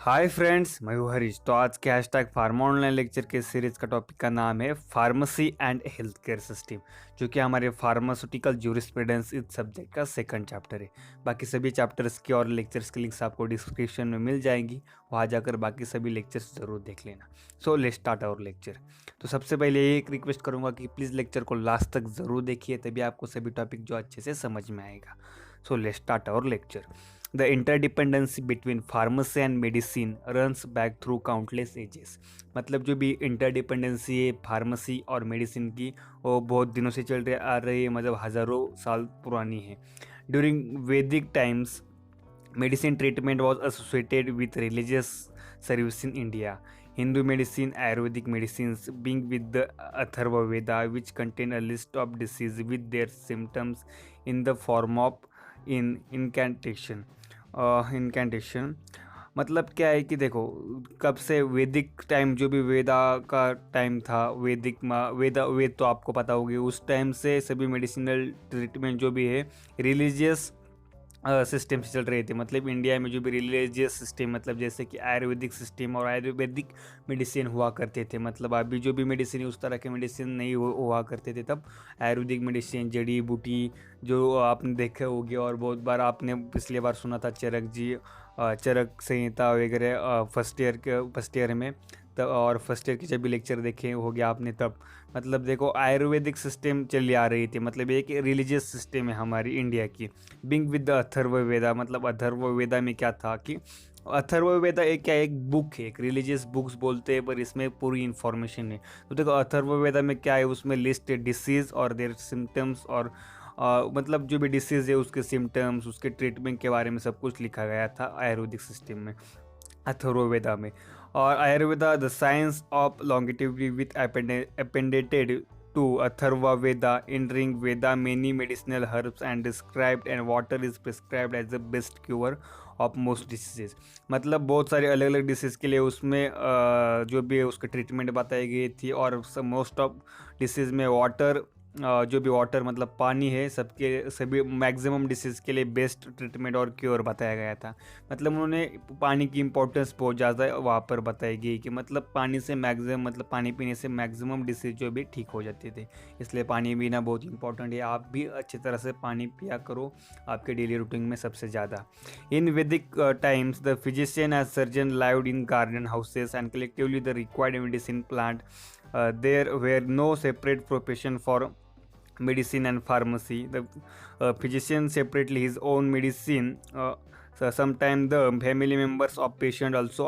Hi friends, मैं हूँ हरीश। तो आज के हैशटैग फार्मा ऑनलाइन लेक्चर के सीरीज का टॉपिक का नाम है pharmacy and health care system, जो कि हमारे फार्मास्यूटिकल ज्यूरिस्प्रूडेंस इस सब्जेक्ट का सेकंड चैप्टर है। बाकी सभी चैप्टर्स की और लेक्चर्स की लिंक्स आपको डिस्क्रिप्शन में मिल जाएंगी, वहाँ जाकर बाकी सभी लेक्चर्स ज़रूर देख लेना। So let's start our lecture. तो सबसे पहले ये एक रिक्वेस्ट करूँगा कि प्लीज़ लेक्चर को लास्ट तक ज़रूर देखिए, तभी आपको सभी टॉपिक जो अच्छे से समझ में आएगा। So let's start our lecture. The interdependency between pharmacy and medicine runs back through countless ages। मतलब जो भी इंटरडिपेंडेंसी है फार्मेसी और मेडिसिन की, वो बहुत दिनों से चल रही आ रही है, मतलब हज़ारों साल पुरानी है। ड्यूरिंग वैदिक times medicine treatment was associated with religious service in India. Hindu medicine, Ayurvedic medicines being with the Atharva Veda, which contain a list of disease with their symptoms in the form of incantation। Incantation मतलब क्या है कि देखो, कब से वैदिक time, जो भी वेदा का टाइम था, वेद तो आपको पता होगी, उस टाइम से सभी मेडिसिनल ट्रीटमेंट जो भी है रिलीजियस सिस्टम से चल रहे थे। मतलब इंडिया में जो भी रिलीजियस सिस्टम, मतलब जैसे कि आयुर्वेदिक सिस्टम और आयुर्वेदिक मेडिसिन हुआ करते थे। मतलब अभी जो भी मेडिसिन है उस तरह के मेडिसिन नहीं हुआ करते थे तब। आयुर्वेदिक मेडिसिन, जड़ी बूटी जो आपने देखे होगी, और बहुत बार आपने पिछली बार सुना था चरक संहिता वगैरह फर्स्ट ईयर में तब, और फर्स्ट ईयर के जब भी लेक्चर देखे हो गया आपने तब। मतलब देखो, आयुर्वेदिक सिस्टम चली आ रही थी। मतलब एक रिलीजियस सिस्टम है हमारी इंडिया की। बिंग विद द अथर्व वेदा, मतलब अथर्व वेदा में क्या था कि अथर्व वेदा एक बुक है, एक रिलीजियस बुक्स बोलते हैं, पर इसमें पूरी इन्फॉर्मेशन है। तो देखो अथर्व वेदा में क्या है, उसमें लिस्ट है डिसीज़ और देयर सिम्टम्स, और मतलब जो भी डिसीज़ है उसके सिम्टम्स, उसके ट्रीटमेंट के बारे में सब कुछ लिखा गया था आयुर्वेदिक सिस्टम में, अथर्ववेदा में। और Ayurveda the science of longevity with appended to Atharva Veda in Rig Veda many medicinal herbs and described and water is prescribed as the best cure of most diseases. मतलब बहुत सारे अलग अलग डिसीज के लिए उसमें जो भी है उसकी ट्रीटमेंट बताई गई थी, और मोस्ट ऑफ डिसीज में वाटर, जो भी वाटर मतलब पानी है, सभी मैक्सिमम डिसीज़ के लिए बेस्ट ट्रीटमेंट और क्योर बताया गया था। मतलब उन्होंने पानी की इम्पोर्टेंस बहुत ज़्यादा वहाँ पर बताई गई कि मतलब पानी से मैक्सिमम, मतलब पानी पीने से मैक्सिमम डिसीज़ जो भी ठीक हो जाते थे। इसलिए पानी पीना बहुत इंपॉर्टेंट है। आप भी अच्छी तरह से पानी पिया करो आपके डेली रूटीन में सबसे ज़्यादा। In Vedic times the physician as surgeon lived in garden houses and collectively the required medicine plant. There were no separate profession for medicine and pharmacy. The physician separately his own medicine. So sometimes the family members of patient also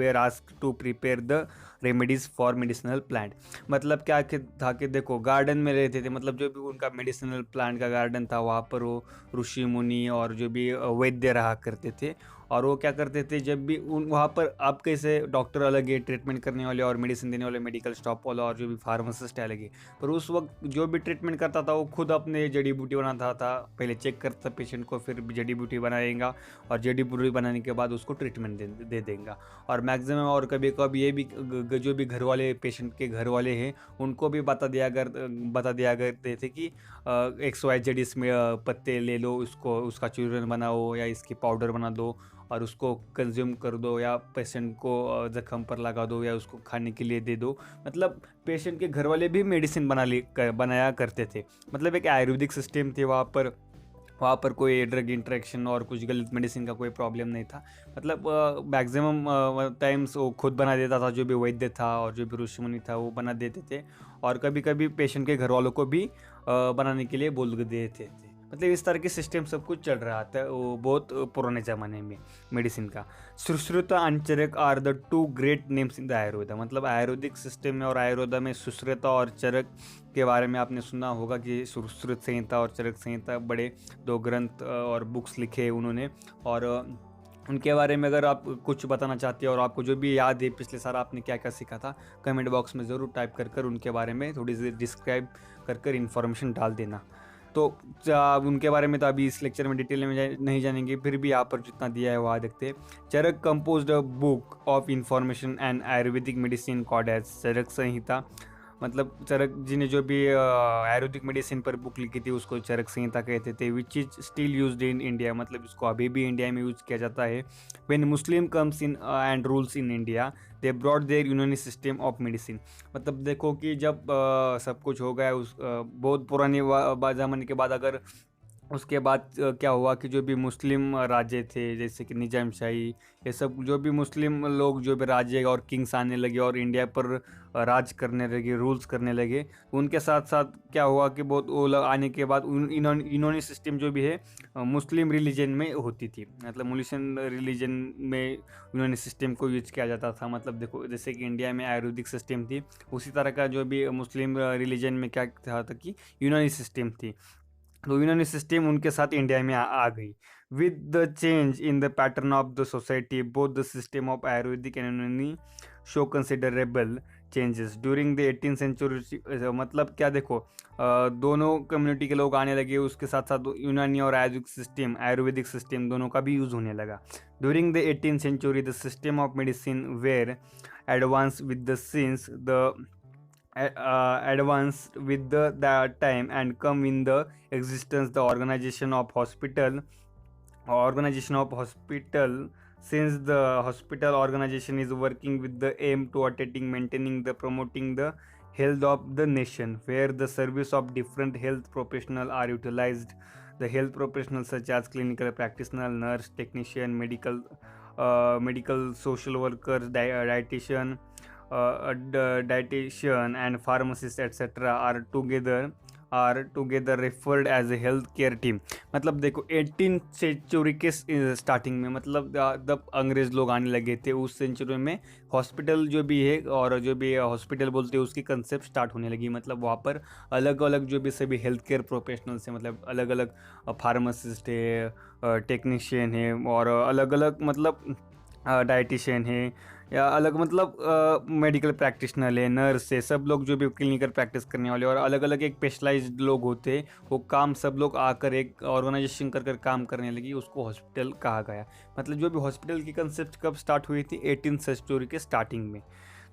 were asked to prepare the remedies for medicinal plant. मतलब क्या था कि देखो, garden में रहते थे, मतलब जो भी उनका मेडिसिनल प्लांट का गार्डन था वहाँ पर वो ऋषि मुनि और जो भी वैद्य रहा करते थे। और वो क्या करते थे, जब भी वहाँ पर आप कैसे डॉक्टर अलग है ट्रीटमेंट करने वाले और मेडिसिन देने वाले, मेडिकल स्टॉप वाला, और जो भी फार्मासिस्ट अलग है, पर उस वक्त जो भी ट्रीटमेंट करता था वो खुद अपने जड़ी बूटी बनाता था। पहले चेक करता पेशेंट को, फिर जड़ी बूटी बनाएगा, और जड़ी बूटी बनाने के बाद उसको ट्रीटमेंट दे देगा। और मैक्सिमम, और कभी कभी ये भी जो भी घर वाले, पेशेंट के घर वाले हैं, उनको भी बता दिया करते थे कि XYZ इसमें पत्ते ले लो, उसका चूर्ण बनाओ या इसकी पाउडर बना दो और उसको कंज्यूम कर दो, या पेशेंट को ज़ख्म पर लगा दो, या उसको खाने के लिए दे दो। मतलब पेशेंट के घर वाले भी मेडिसिन बनाया करते थे। मतलब एक आयुर्वेदिक सिस्टम थे वहाँ पर कोई ड्रग इंटरेक्शन और कुछ गलत मेडिसिन का कोई प्रॉब्लम नहीं था। मतलब मैक्सिमम टाइम्स वो खुद बना देता था, जो भी वैद्य था और जो भी ऋषि मुनि था वो बना देते थे, और कभी कभी पेशेंट के घर वालों को भी बनाने के लिए बोल देते थे। मतलब इस तरह के सिस्टम सब कुछ चल रहा था वो बहुत पुराने ज़माने में मेडिसिन का। Sushruta and Charak are the two great names in the Ayurveda. मतलब आयुर्वेदिक सिस्टम में और आयुर्वेदा में सुश्रुता और चरक के बारे में आपने सुना होगा कि सुश्रुत संहिता और चरक संहिता बड़े दो ग्रंथ और बुक्स लिखे उन्होंने। और उनके बारे में अगर आप कुछ बताना चाहते हो और आपको जो भी याद है पिछले साल आपने क्या क्या सीखा था, कमेंट बॉक्स में ज़रूर टाइप कर उनके बारे में थोड़ी सी डिस्क्राइब कर इन्फॉर्मेशन डाल देना। तो उनके बारे में तो अभी इस लेक्चर में डिटेल में नहीं जानेंगे, फिर भी यहाँ पर जितना दिया है वहाँ देखते हैं। Charak composed a book of information and Ayurvedic medicine called as Charak Samhita. मतलब चरक जी ने जो भी आयुर्वेदिक मेडिसिन पर बुक लिखी थी उसको चरक संहिता कहते थे, which is still used in India, मतलब इसको अभी भी इंडिया में यूज किया जाता है। When Muslim comes in and rules in India they brought their Unani system of medicine. मतलब देखो कि जब सब कुछ हो गया उस बहुत पुराने ज़माने के बाद, अगर उसके बाद क्या हुआ कि जो भी मुस्लिम राज्य थे जैसे कि निजाम शाही, ये सब जो भी मुस्लिम लोग जो भी राज्य और किंग्स आने लगे और इंडिया पर राज करने लगे, रूल्स करने लगे, उनके साथ साथ क्या हुआ कि बहुत वो लोग आने के बाद इन्होंने सिस्टम जो भी है मुस्लिम रिलीजन में होती थी। मतलब मुस्लिम रिलीजन में इन्होंने सिस्टम को यूज किया जाता था। मतलब देखो जैसे कि इंडिया में आयुर्वेदिक सिस्टम थी, उसी तरह का जो भी मुस्लिम रिलीजन में क्या था कि यूनानी सिस्टम थी। तो यूनानी सिस्टम उनके साथ इंडिया में आ गई। With the change in the pattern of the society both the system of Ayurvedic and Unani show considerable changes during the 18th century. मतलब क्या देखो दोनों कम्युनिटी के लोग आने लगे, उसके साथ साथ यूनानी और आयुर्वेदिक सिस्टम दोनों का भी यूज़ होने लगा। During the 18th century the system of medicine were advance with the since the advanced with the time and come in the existence the organization of hospital, since the hospital organization is working with the aim to attaining, maintaining the promoting the health of the nation, where the service of different health professional are utilized. The health professionals such as clinical practitioner, nurse, technician, medical social workers, dietitian and pharmacist etc. are together referred as a health care team। मतलब देखो 18th century के starting में, मतलब जब अंग्रेज लोग आने लगे थे उस सेंचुरी में हॉस्पिटल जो भी है और जो भी हॉस्पिटल बोलते हैं उसकी कंसेप्ट स्टार्ट होने लगी। मतलब वहाँ पर अलग अलग जो भी सभी हेल्थ केयर प्रोफेशनल्स हैं, मतलब अलग अलग फार्मासिस्ट है, टेक्नीशियन है, और अलग अलग मतलब डाइटिशियन है, या अलग मतलब मेडिकल प्रैक्टिशनर है, नर्स है, सब लोग जो भी क्लिनिकल प्रैक्टिस करने वाले और अलग अलग एक स्पेशलाइज्ड लोग होते हैं, वो काम सब लोग आकर एक ऑर्गेनाइजेशन कर काम करने लगी, उसको हॉस्पिटल कहा गया। मतलब जो भी हॉस्पिटल की कंसेप्ट कब स्टार्ट हुई थी 18th सेंचुरी के स्टार्टिंग में।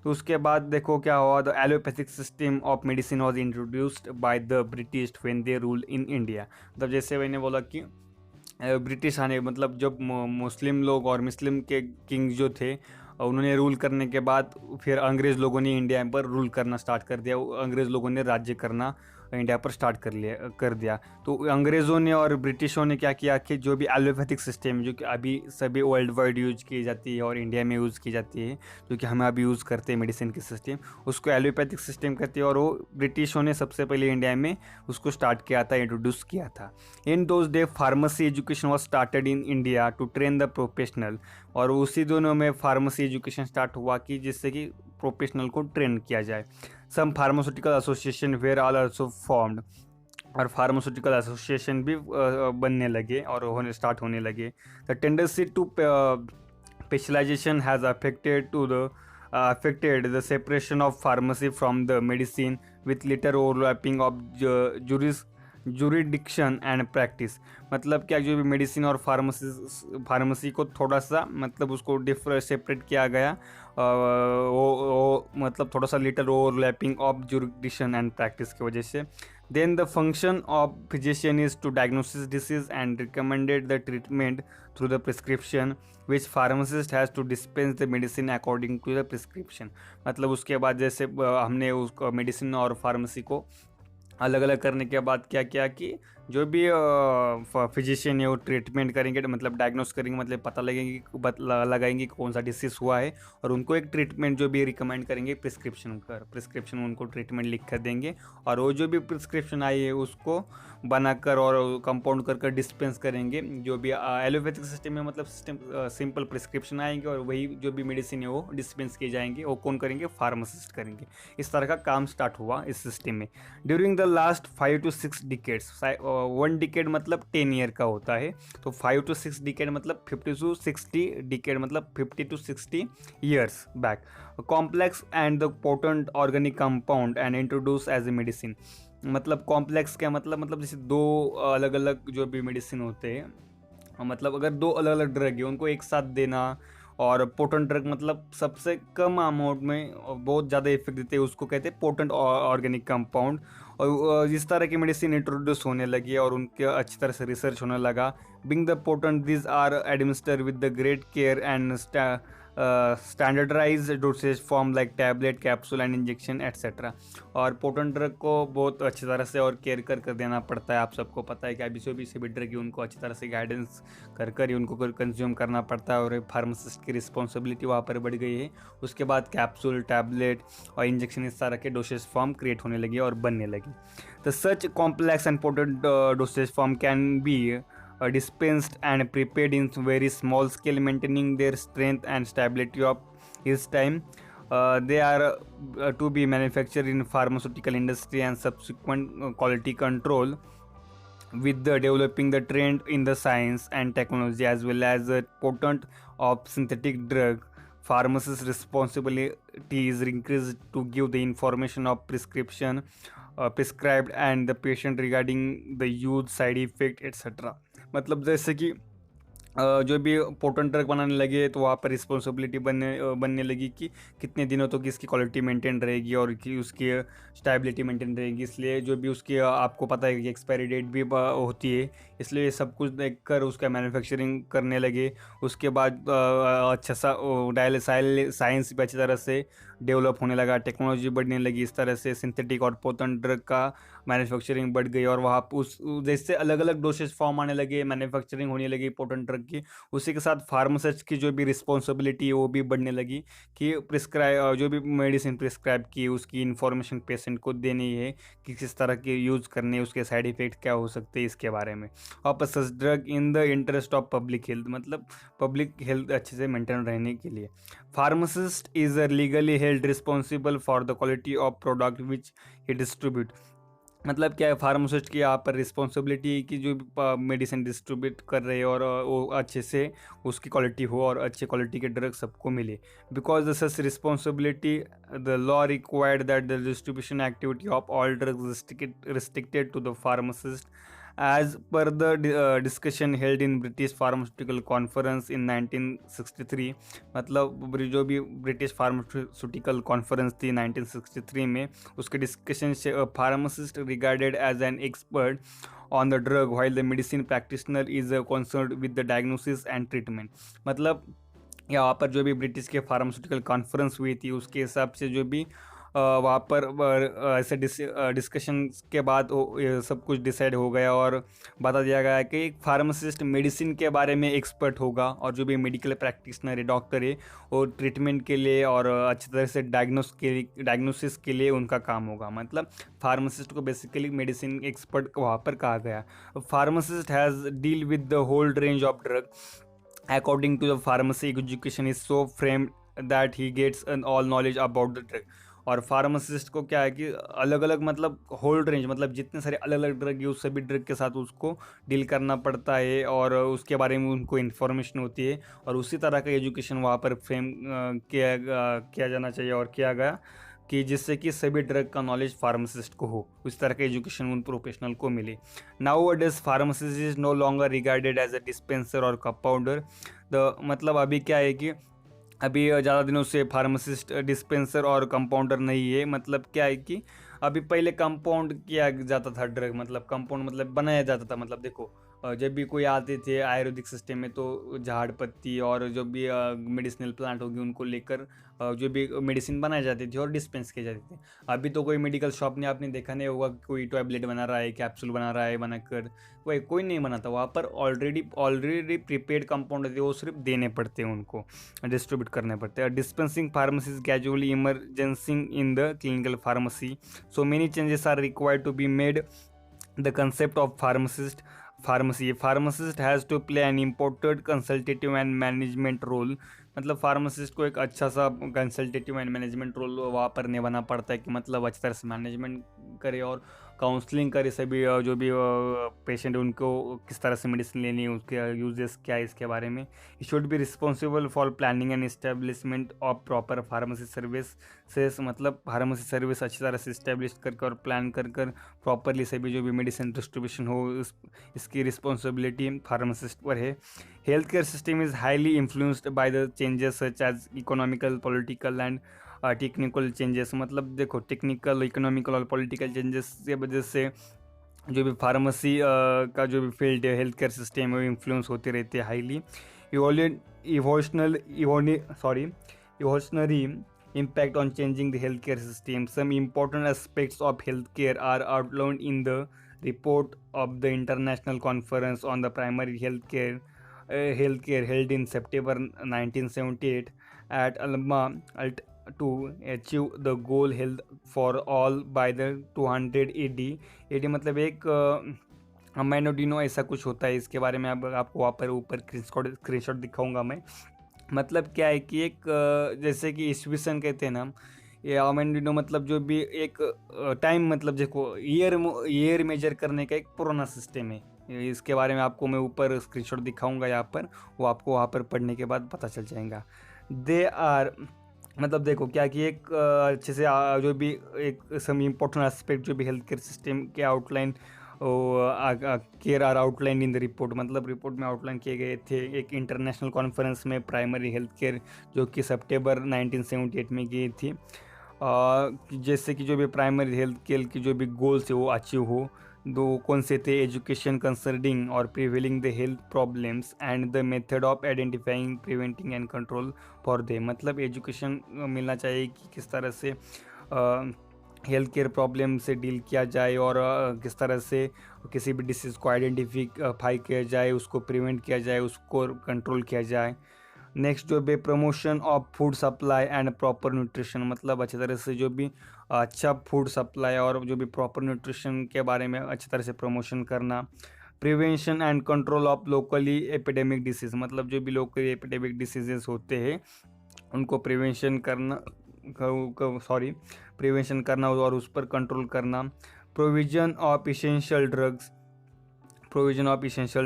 तो उसके बाद देखो क्या हुआ, the allopathic system of medicine was introduced by the British when they rule in India. मतलब जैसे मैंने बोला कि ब्रिटिश आने, मतलब जब मुस्लिम लोग और मुस्लिम के किंग जो थे उन्होंने रूल करने के बाद फिर अंग्रेज़ लोगों ने इंडिया पर रूल करना स्टार्ट कर दिया। अंग्रेज़ लोगों ने राज्य करना इंडिया पर स्टार्ट कर दिया। तो अंग्रेज़ों ने और ब्रिटिशों ने क्या किया कि जो भी एलोपैथिक सिस्टम जो कि अभी सभी वर्ल्ड वाइड यूज की जाती है और इंडिया में यूज़ की जाती है, जो कि हम अभी यूज़ करते हैं मेडिसिन की सिस्टम, उसको एलोपैथिक सिस्टम कहते हैं। और वो ब्रिटिशों ने सबसे पहले इंडिया में उसको स्टार्ट किया था, इंट्रोड्यूस किया था। In those day pharmacy education was started in India to train the professional. और उसी दोनों में फार्मेसी एजुकेशन स्टार्ट हुआ कि जिससे कि प्रोफेशनल को ट्रेन किया जाए। Some pharmaceutical association were all also formed, और फार्मास्यूटिकल एसोसिएशन भी बनने लगे और होने लगे। The tendency to specialization has affected the separation of pharmacy from the medicine with later overlapping of jurisdiction and practice। मतलब क्या जो भी मेडिसिन और फार्मेसी को थोड़ा सा मतलब उसको सेपरेट किया गया, वो मतलब थोड़ा सा litre overlapping of jurisdiction and practice की वजह से। Then the function of physician is to diagnose disease and recommended the treatment through the prescription, which pharmacist has to dispense the medicine according to the prescription। मतलब उसके बाद जैसे हमने उसको medicine और फार्मेसी को अलग अलग करने के बाद क्या किया कि जो भी फिजिशियन है वो ट्रीटमेंट करेंगे, मतलब डायग्नोस करेंगे, मतलब पता लगाएंगे कौन सा डिसीज़ हुआ है, और उनको एक ट्रीटमेंट जो भी रिकमेंड करेंगे प्रिस्क्रिप्शन उनको ट्रीटमेंट लिख कर देंगे, और वो जो भी प्रिस्क्रिप्शन आई है उसको बनाकर और कंपाउंड कर डिस्पेंस करेंगे। जो भी एलोपैथिक सिस्टम में मतलब सिंपल प्रिस्क्रिप्शन आएंगे और वही जो भी मेडिसिन है वो डिस्पेंस किए जाएंगे, वो कौन करेंगे, फार्मासिस्ट करेंगे। इस तरह का काम स्टार्ट हुआ इस सिस्टम में। During the last 5 to 6 decades, 1 decade मतलब 10 ईयर का होता है, तो 5 to 6 डिकेड मतलब 50 to 60 डिकेड मतलब 50 to 60 years back, complex and the potent organic compound and introduce as a medicine. मतलब कॉम्प्लेक्स क्या मतलब जैसे दो अलग अलग जो भी मेडिसिन होते हैं, मतलब अगर दो अलग अलग ड्रग है उनको एक साथ देना, और पोटेंट ड्रग मतलब सबसे कम अमाउंट में बहुत ज़्यादा इफेक्ट देते हैं, उसको कहते हैं पोटेंट ऑर्गेनिक कंपाउंड। और जिस तरह की मेडिसिन इंट्रोड्यूस होने लगी और उनके अच्छी तरह से रिसर्च होने लगा, being the potent this are administer with the great care and standardize dosage form like tablet, capsule and injection etcetera. और पोटेंट ड्रग को बहुत अच्छी तरह से और केयर कर देना पड़ता है। आप सबको पता है कि अभी से भी ड्रग उनको अच्छी तरह से गाइडेंस कर ही उनको कंज्यूम करना पड़ता है, और फार्मासिस्ट की रिस्पॉन्सिबिलिटी वहाँ पर बढ़ गई है। उसके बाद कैप्सूल, टैबलेट और इंजेक्शन इस तरह के डोसेज फॉर्म क्रिएट होने लगी और बनने लगी। The such complex and potent dosage form can be dispensed and prepared in very small scale, maintaining their strength and stability of its time. They are to be manufactured in pharmaceutical industry and subsequent quality control. With the developing the trend in the science and technology as well as the potent of synthetic drug, pharmacist's responsibility is increased to give the information of prescribed and the patient regarding the use, side effect, etc. मतलब जैसे कि जो भी potent drug बनाने लगे तो वहाँ पर रिस्पॉन्सिबिलिटी बनने लगी कि कितने दिनों तक इसकी क्वालिटी मेंटेन रहेगी और कि उसकी स्टेबिलिटी मेंटेन रहेगी। इसलिए जो भी उसकी आपको पता है कि एक्सपायरी डेट भी होती है, इसलिए सब कुछ देखकर उसका मैन्युफैक्चरिंग करने लगे। उसके बाद अच्छा सा साइंस भी अच्छी तरह से डेवलप होने लगा, टेक्नोलॉजी बढ़ने लगी। इस तरह से सिंथेटिक और पोटेंट ड्रग का मैन्युफैक्चरिंग बढ़ गई और वहाँ उस जैसे अलग अलग डोसेज फॉर्म आने लगे, मैन्युफैक्चरिंग होने लगी पोटेंट ड्रग की, उसी के साथ फार्मासिस्ट की जो भी रिस्पॉन्सिबिलिटी है वो भी बढ़ने लगी कि जो भी मेडिसिन प्रिस्क्राइब की उसकी इन्फॉर्मेशन पेशेंट को देनी है कि किस तरह के यूज़ करने, उसके साइड इफ़ेक्ट क्या हो सकते हैं इसके बारे में। और such drug in the interest of public health, मतलब पब्लिक हेल्थ अच्छे से मेंटेन रहने के लिए। Pharmacist is legally held responsible for the quality of product which he distribute. मतलब क्या है, फार्मासिस्ट की यहाँ पर रिस्पॉन्सिबिलिटी है कि जो मेडिसिन डिस्ट्रीब्यूट कर रहे हैं और वो अच्छे से उसकी क्वालिटी हो और अच्छी क्वालिटी के ड्रग सबको मिले। Because the such responsibility the law required that the distribution activity of all drugs restricted to the pharmacist as per the discussion held in British Pharmaceutical Conference in 1963। मतलब जो भी British pharmaceutical conference थी 1963 में, उसके discussion से pharmacist regarded as an expert on the drug while the medicine practitioner is concerned with the diagnosis and treatment। मतलब यहाँ पर जो भी ब्रिटिश के फार्मास्यूटिकल कॉन्फ्रेंस हुई थी उसके हिसाब से जो भी वहाँ पर ऐसे डिस्कशन के बाद ये सब कुछ डिसाइड हो गया और बता दिया गया कि एक फार्मासिस्ट मेडिसिन के बारे में एक्सपर्ट होगा और जो भी मेडिकल प्रैक्टिशनर है, डॉक्टर है, वो ट्रीटमेंट के लिए और अच्छी तरह से डायग्नोसिस के लिए उनका काम होगा। मतलब फार्मासिस्ट को बेसिकली मेडिसिन एक्सपर्ट वहाँ पर कहा गया। Pharmacist has deal with the whole range of drug according to the pharmacy education is so framed that he gets an all knowledge about the drug। और फार्मासिस्ट को क्या है कि अलग अलग मतलब होल रेंज, मतलब जितने सारे अलग अलग ड्रग है उस सभी ड्रग के साथ उसको डील करना पड़ता है और उसके बारे में उनको इन्फॉर्मेशन होती है और उसी तरह का एजुकेशन वहाँ पर फ्रेम किया जाना चाहिए और किया गया कि जिससे कि सभी ड्रग का नॉलेज फार्मासिस्ट को हो, उस तरह का एजुकेशन उन प्रोफेशनल को मिले। Nowadays pharmacist is no longer regarded as a dispenser और कंपाउंडर। मतलब अभी क्या है कि अभी ज़्यादा दिनों से फार्मासिस्ट डिस्पेंसर और कंपाउंडर नहीं है। मतलब क्या है कि अभी पहले कंपाउंड किया जाता था ड्रग, मतलब कंपाउंड मतलब बनाया जाता था। मतलब देखो जब भी कोई आते थे आयुर्वेदिक सिस्टम में तो झाड़ पत्ती और जो भी मेडिसिनल प्लांट होगी उनको लेकर जो भी मेडिसिन बनाई जाती थी और डिस्पेंस किए जाते थे। अभी तो कोई मेडिकल शॉप ने आपने देखा नहीं होगा कोई टैबलेट बना रहा है, कैप्सूल बना रहा है बनाकर, कोई नहीं बनाता। वहाँ पर ऑलरेडी प्रीपेड कंपाउंड होते हैं, वो सिर्फ देने पड़ते हैं, उनको डिस्ट्रीब्यूट करने पड़ते हैं। Dispensing pharmacy gradually emerging in the clinical pharmacy, so many changes are required to be made. The concept of pharmacist has to play an important consultative and management role. मतलब फार्मासिस्ट को एक अच्छा सा consultative and management role वहाँ पर निभाना पड़ता है कि मतलब अच्छी तरह से मैनेजमेंट करे और काउंसलिंग करे सभी जो भी पेशेंट उनको किस तरह से मेडिसिन लेनी है, उसके यूजेस क्या है इसके बारे में। He should be responsible for planning and establishment of proper pharmacy services, मतलब फार्मेसी सर्विस अच्छी तरह से इस्टेब्लिश कर और प्लान कर प्रॉपरली सभी जो भी मेडिसिन डिस्ट्रीब्यूशन हो इसकी रिस्पॉन्सिबिलिटी फार्मासिस्ट पर है। Health care system is highly influenced by the changes such as economical, political and technical changes, मतलब देखो टेक्निकल, इकोनॉमिकल और पॉलिटिकल चेंजेस की वजह से जो भी फार्मेसी का जो भी फील्ड है, हेल्थ केयर सिस्टम है, वो इन्फ्लुएंस होते रहते हैं highly. Evolutionary impact on changing the healthcare system. Some important aspects of healthcare are outlined in the report of the International Conference on the Primary Healthcare held in September 1978 at Alma to achieve the goal health for all by the 200 AD। AD मतलब एक अमाइनोडिनो ऐसा कुछ होता है, इसके बारे में आपको वहाँ पर ऊपर स्क्रीनशॉट दिखाऊंगा मैं। मतलब क्या है कि एक जैसे कि ईस्वीसन कहते हैं ना, ये अमेंडिनो मतलब जो भी एक टाइम, मतलब देखो ईयर मेजर करने का एक पुराना सिस्टम है। इसके बारे में आपको मैं ऊपर स्क्रीनशॉट दिखाऊंगा यहाँ पर, वो आपको वहाँ पर पढ़ने के बाद पता चल जाएगा। दे आर मतलब देखो क्या कि एक अच्छे से जो भी एक सम इम्पोर्टेंट एस्पेक्ट जो भी हेल्थ केयर सिस्टम के outline care are outline in the report, मतलब रिपोर्ट में आउटलाइन किए गए थे एक इंटरनेशनल कॉन्फ्रेंस में प्राइमरी हेल्थ केयर जो कि सितंबर 1978 में गई थी। जैसे कि जो भी प्राइमरी हेल्थ केयर की जो भी गोल्स है वो अचीव हो। दो कौन से थे? एजुकेशन कंसर्निंग और prevailing the health problems and the method of identifying, preventing and control for they, मतलब एजुकेशन मिलना चाहिए कि किस तरह से हेल्थ केयर प्रॉब्लम से डील किया जाए और किस तरह से किसी भी डिसीज़ को आइडेंटिफाई किया जाए, उसको प्रिवेंट किया जाए, उसको कंट्रोल किया जाए। नेक्स्ट जो भी promotion of food supply and proper nutrition, मतलब अच्छी तरह से जो भी अच्छा फूड सप्लाई और जो भी प्रॉपर न्यूट्रिशन के बारे में अच्छी तरह से प्रमोशन करना। Prevention and control of locally epidemic disease, मतलब जो भी लोकली एपिडेमिक डिसीजेस होते हैं उनको प्रिवेंशन करना और उस पर कंट्रोल करना। Provision of essential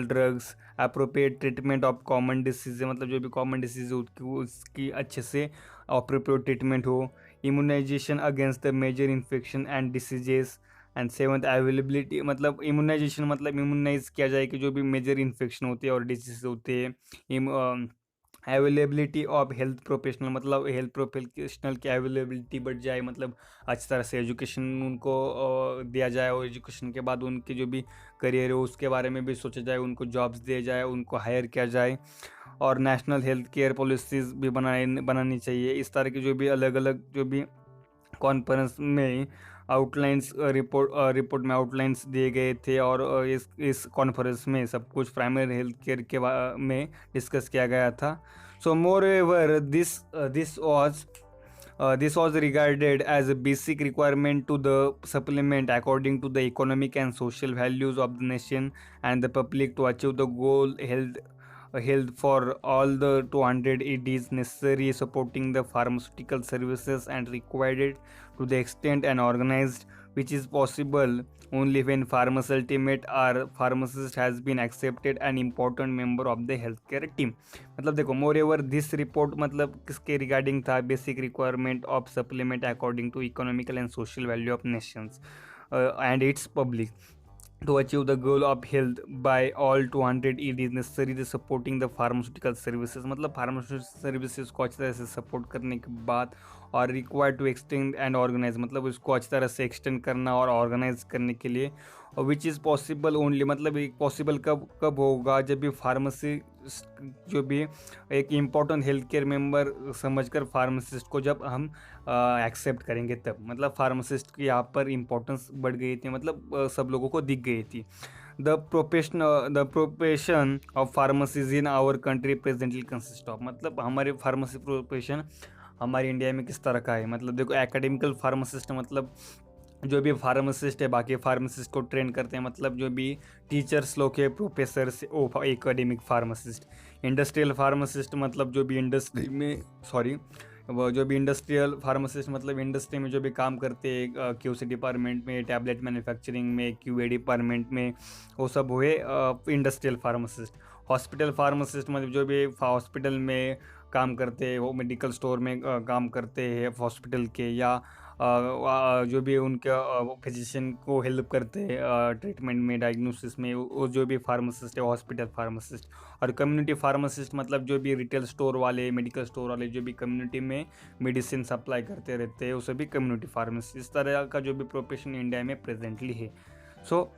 drugs, appropriate treatment of common disease, मतलब जो भी कॉमन डिसीज उसकी अच्छे से अप्रोप्रिएट ट्रीटमेंट हो। Immunization against the major infection and diseases. And seventh availability, मतलब इम्यूनाइजेशन मतलब इम्यूनाइज किया जाए कि जो भी मेजर इन्फेक्शन होते हैं और डिसीज होते हैं। अवेलेबिलिटी ऑफ हेल्थ प्रोफेशनल, मतलब हेल्थ प्रोफेशनल की अवेलेबिलिटी बढ़ जाए, मतलब अच्छी तरह से एजुकेशन उनको दिया जाए और एजुकेशन के बाद उनके जो भी करियर हो उसके बारे में भी सोचा जाए, उनको जॉब्स दिए जाए, उनको हायर किया जाए। और नेशनल हेल्थ केयर पॉलिसीज़ भी बनानी चाहिए। इस तरह की जो भी अलग अलग जो भी कॉन्फ्रेंस में आउटलाइंस रिपोर्ट में आउटलाइंस दिए गए थे और इस कॉन्फ्रेंस में सब कुछ प्राइमरी हेल्थ केयर के में डिस्कस किया गया था। So moreover this was regarded as a basic requirement to the supplement according to the economic and social values of the nation and the public to achieve the goal health for all the 200 EDs necessary, supporting the pharmaceutical services and required to the extent and organized which is possible only when pharmacist has been accepted an important member of the healthcare team। मतलब देखो मोर ever this report मतलब किसके regarding था? Basic requirement of supplement according to economical and social value of nations and its public to achieve the goal of health by all 200 EDs necessary the supporting the pharmaceutical services, मतलब pharmaceutical services को अच्छी तरह से support करने के बाद और required to extend and organize, मतलब उसको अच्छी तरह से एक्सटेंड करना और ऑर्गेनाइज करने के लिए। और विच इज़ पॉसिबल ओनली, मतलब पॉसिबल कब होगा? जब भी फार्मेसी जो भी एक इम्पॉर्टेंट हेल्थ केयर मेम्बर समझकर फार्मासिस्ट को जब हम एक्सेप्ट करेंगे तब, मतलब फार्मासिस्ट की यहाँ पर इम्पोर्टेंस बढ़ गई थी, मतलब सब लोगों को दिख गई थी। The profession of pharmacies in our country presently consist of, मतलब हमारे फार्मेसी प्रोफेशन हमारे इंडिया में किस तरह का है? मतलब देखो एकेडमिकल फार्मासिस्ट, मतलब जो भी फार्मासिस्ट है बाकी फार्मासिस्ट को ट्रेन करते हैं, मतलब जो भी टीचर्स लोग है, प्रोफेसर्स, वो एकेडमिक फार्मासिस्ट। इंडस्ट्रियल फार्मासिस्ट, मतलब जो भी इंडस्ट्री में वो जो भी इंडस्ट्रियल फार्मासिस्ट मतलब इंडस्ट्री में जो भी काम करते हैं, क्यूसी डिपार्टमेंट में, टैबलेट मैन्युफैक्चरिंग में, क्यूए डिपार्टमेंट में, वो सब हुए इंडस्ट्रियल फार्मासिस्ट। हॉस्पिटल फार्मासिस्ट मतलब जो भी हॉस्पिटल में काम करते हैं, वो मेडिकल स्टोर में काम करते हैं हॉस्पिटल के, या जो भी उनके फिजिशियन को हेल्प करते हैं ट्रीटमेंट में, डायग्नोसिस में, वो जो भी फार्मासिस्ट है हॉस्पिटल फार्मासिस्ट। और कम्युनिटी फार्मासिस्ट मतलब जो भी रिटेल स्टोर वाले, मेडिकल स्टोर वाले जो भी कम्युनिटी में मेडिसिन सप्लाई करते रहते हैं, वो सभी कम्युनिटी फार्मासिस्ट। इस तरह का जो भी प्रोफेशन इंडिया में प्रेजेंटली है। सो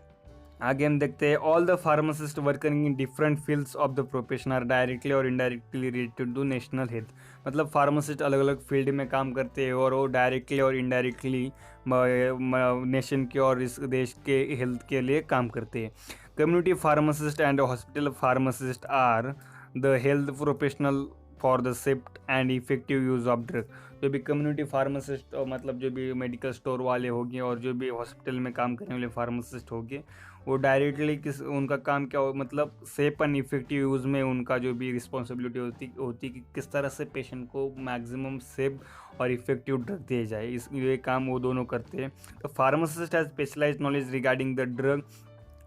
आगे हम देखते हैं, all the pharmacist working in different fields of the profession are directly और indirectly related to national health. मतलब फार्मासिस्ट अलग अलग फील्ड में काम करते हैं और वो डायरेक्टली और इनडायरेक्टली नेशन के और इस देश के हेल्थ के लिए काम करते हैं। Community pharmacist and hospital pharmacist are the health professional for the safe and effective use of drug. जो भी कम्युनिटी फार्मासिस्ट मतलब जो भी मेडिकल स्टोर वाले होंगे और जो भी हॉस्पिटल में काम करने वाले फार्मासिस्ट होंगे, वो डायरेक्टली उनका काम क्या हो, मतलब सेफ एंड इफेक्टिव यूज़ में उनका जो भी रिस्पॉन्सिबिलिटी होती कि किस तरह से पेशेंट को मैक्सिमम सेफ और इफेक्टिव ड्रग दिए जाए, ये काम वो दोनों करते हैं। तो pharmacist has specialized knowledge regarding the drug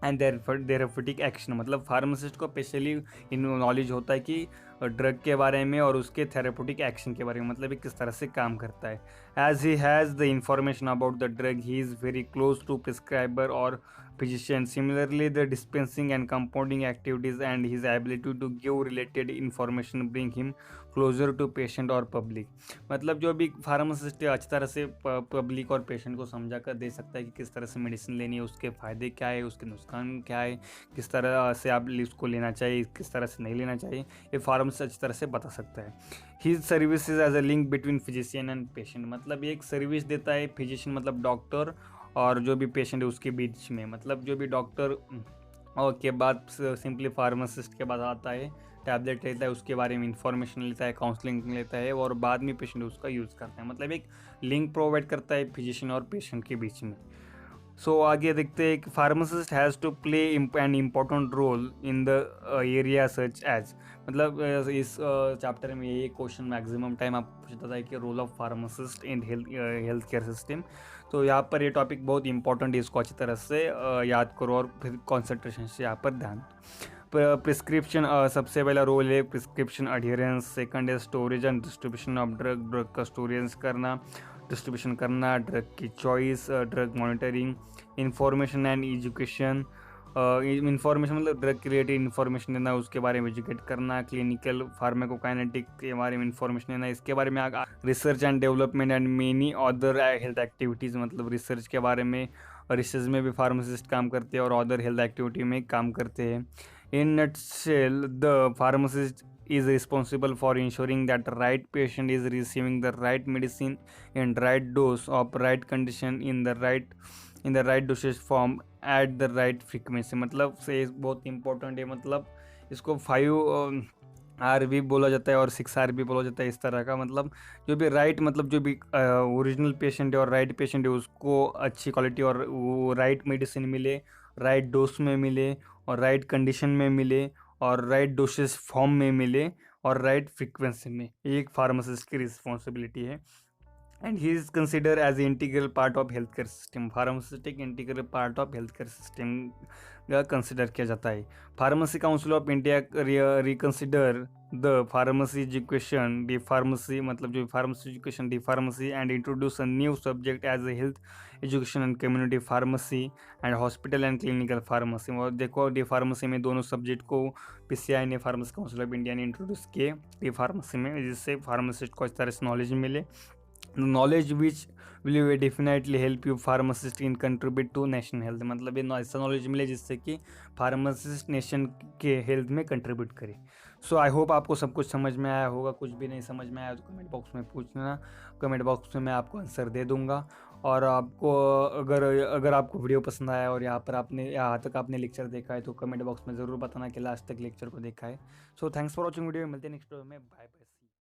and therapeutic action. मतलब फार्मासिस्ट को स्पेशली इन नॉलेज होता है कि ड्रग के बारे में और उसके थेरेप्यूटिक एक्शन के बारे में, मतलब ये किस तरह से काम करता है। As he has the information about the drug, he is very close to prescriber और physician. Similarly, the dispensing and compounding activities and his ability to give related information bring him closer to patient और public। मतलब जो भी pharmacist है अच्छी तरह से public और पेशेंट को समझा कर दे सकता है कि किस तरह से मेडिसिन लेनी है, उसके फ़ायदे क्या है, उसके नुकसान क्या है, किस तरह से आप उसको लेना चाहिए, किस तरह से नहीं लेना चाहिए, ये फार्मासिस्ट अच्छी तरह से बता सकता है। His services as a link between physician and patient. मतलब ये एक सर्विस देता है फिजिशियन मतलब डॉक्टर और जो भी पेशेंट है उसके बीच में। मतलब जो भी डॉक्टर और के बाद सिंपली फार्मासिस्ट के बाद आता है, टैबलेट लेता है, उसके बारे में इंफॉर्मेशन लेता है, काउंसलिंग लेता है और बाद में पेशेंट उसका यूज़ करता है। मतलब एक लिंक प्रोवाइड करता है फिजिशियन और पेशेंट के बीच में। सो आगे देखते हैं कि pharmacist has to play an important role in the area such as. मतलब इस चैप्टर में ये क्वेश्चन मैक्सिमम टाइम आप पूछता था कि role of pharmacist in health care system. तो यहाँ पर ये टॉपिक बहुत इंपॉर्टेंट है, इसको अच्छी तरह से याद करो और फिर कॉन्सेंट्रेशन से यहाँ पर ध्यान। प्रिस्क्रिप्शन सबसे पहला रोल है प्रिस्क्रिप्शन अडियरेंस, सेकंड है storage and distribution of drug, drug का स्टोरेज करना, डिस्ट्रीब्यूशन करना, ड्रग की choice, drug monitoring, information and education. Information मतलब ड्रग के रिलेटेड इंफॉर्मेशन देना, उसके बारे में एजुकेट करना, क्लिनिकल फार्माकोकाइनेटिक के बारे में इंफॉर्मेशन देना, इसके बारे में research and development and many other health activities. मतलब रिसर्च के बारे में, रिसर्च में भी फार्मासिस्ट काम करते हैं और अदर हेल्थ एक्टिविटी में काम करते हैं। In nutshell, the pharmacist is responsible for ensuring that the right patient is receiving the right medicine in right dose of right condition in the right dosage form at the right frequency। मतलब से बहुत important है। मतलब इसको 5R भी बोला जाता है और 6R भी बोला जाता है इस तरह का। मतलब जो भी राइट मतलब जो भी ओरिजिनल पेशेंट है और राइट पेशेंट है उसको अच्छी क्वालिटी और वो राइट मेडिसिन मिले, राइट डोज में मिले और राइट कंडीशन में मिले और राइट डोसेस फॉर्म में मिले और राइट फ्रीक्वेंसी में। ये एक फार्मासिस्ट की रिस्पॉन्सिबिलिटी है। And he is consider as integral part of health care system. Pharmacist एक integral part of health care system का कंसिडर किया जाता है। Pharmacy council of India reconsider the pharmacy education D pharmacy, मतलब जो pharmacy education D pharmacy and introduce a new subject as a health education and community pharmacy and hospital and clinical pharmacy. और देखो D pharmacy में दोनों subject को PCI ने, pharmacy council of India ने introduce किए डी फार्मेसी में, जिससे फार्मासिस्ट को इस तरह से नॉलेज मिले, knowledge which will definitely help you pharmacist in contribute to national health. मतलब ये ऐसा नॉलेज मिले जिससे कि फार्मासिस्ट नेशन के हेल्थ में कंट्रीब्यूट करे। सो आई होप आपको सब कुछ समझ में आया होगा। कुछ भी नहीं समझ में आया तो कमेंट बॉक्स में पूछना, कमेंट बॉक्स में मैं आपको आंसर दे दूंगा। और आपको अगर आपको वीडियो पसंद आया और यहाँ तक आपने लेक्चर देखा है तो कमेंट बॉक्स में ज़रूर बताना कि लास्ट तक लेक्चर को देखा है। So thanks for watching video, मिलते हैं नेक्स्ट वीडियो में, बाय बाय।